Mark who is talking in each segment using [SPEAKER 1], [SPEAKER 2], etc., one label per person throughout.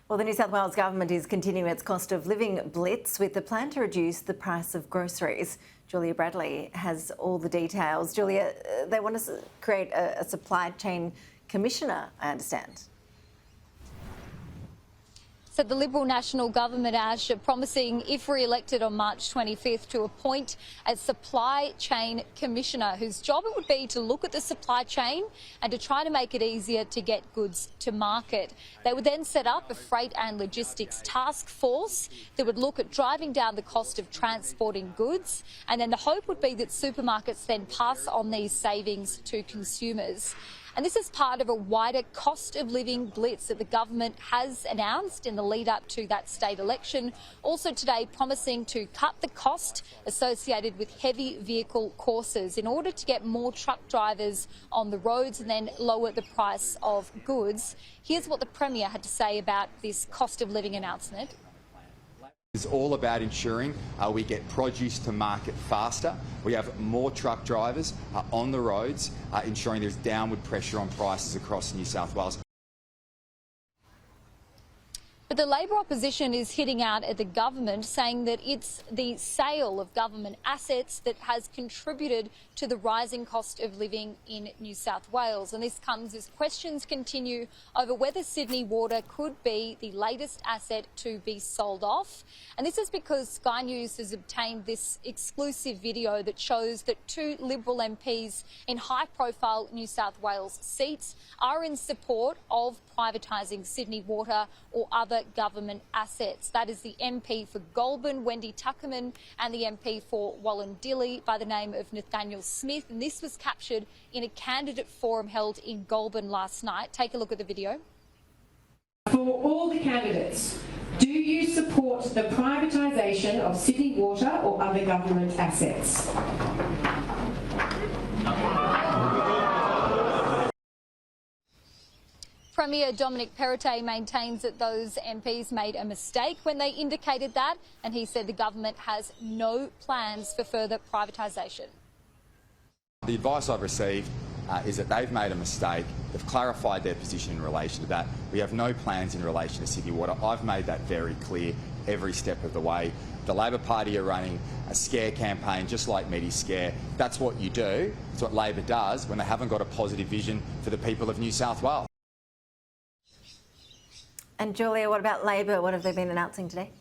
[SPEAKER 1] Well, the New South Wales government is continuing its cost of living blitz with the plan to reduce the price of groceries. Julia Bradley has all the details. Julia, they want to create a supply chain commissioner, I understand.
[SPEAKER 2] So the Liberal National Government, Ash, are promising, if re-elected on March 25th, to appoint a supply chain commissioner whose job it would be to look at the supply chain and to try to make it easier to get goods to market. They would then set up a freight and logistics task force that would look at driving down the cost of transporting goods, and then the hope would be that supermarkets then pass on these savings to consumers. And this is part of a wider cost of living blitz that the government has announced in the lead up to that state election. Also today promising to cut the cost associated with heavy vehicle courses in order to get more truck drivers on the roads and then lower the price of goods. Here's what the Premier had to say about this cost of living announcement.
[SPEAKER 3] It's all about ensuring we get produce to market faster. We have more truck drivers on the roads, ensuring there's downward pressure on prices across New South Wales.
[SPEAKER 2] But the Labor opposition is hitting out at the government, saying that it's the sale of government assets that has contributed to the rising cost of living in New South Wales. And this comes as questions continue over whether Sydney Water could be the latest asset to be sold off. And this is because Sky News has obtained this exclusive video that shows that two Liberal MPs in high-profile New South Wales seats are in support of privatising Sydney Water or other government assets. That is the MP for Goulburn, Wendy Tuckerman, and the MP for Wallandilly by the name of Nathaniel Smith. And this was captured in a candidate forum held in Goulburn last night. Take a look at the video.
[SPEAKER 4] For all the candidates, do you support the privatisation of Sydney Water or other government assets?
[SPEAKER 2] Premier Dominic Perrottet maintains that those MPs made a mistake when they indicated that, and he said the government has no plans for further privatisation.
[SPEAKER 3] The advice I've received is that they've made a mistake. They've clarified their position in relation to that. We have no plans in relation to Sydney Water. I've made that very clear every step of the way. The Labor Party are running a scare campaign just like Medi Scare. That's what you do. It's what Labor does when they haven't got a positive vision for the people of New South Wales.
[SPEAKER 1] And Julia, what about Labor? What have they been announcing today?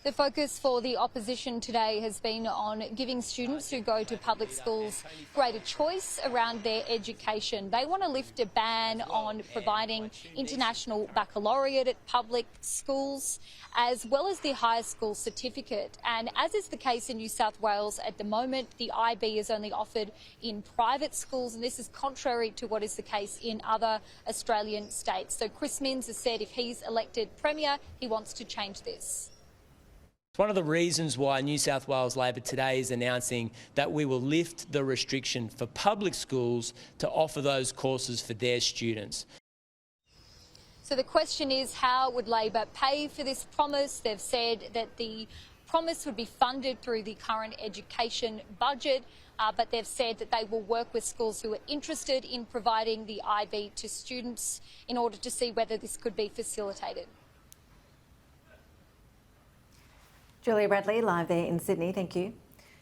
[SPEAKER 2] The focus for the opposition today has been on giving students who go to public schools greater choice around their education. They want to lift a ban on providing international baccalaureate at public schools, as well as the higher school certificate. And as is the case in New South Wales at the moment, the IB is only offered in private schools, and this is contrary to what is the case in other Australian states. So Chris Minns has said if he's elected Premier, he wants to change this.
[SPEAKER 5] One of the reasons why New South Wales Labor today is announcing that we will lift the restriction for public schools to offer those courses for their students.
[SPEAKER 2] So the question is, how would Labor pay for this promise? They've said that the promise would be funded through the current education budget, but they've said that they will work with schools who are interested in providing the IB to students in order to see whether this could be facilitated.
[SPEAKER 1] Julia Bradley, live there in Sydney. Thank you.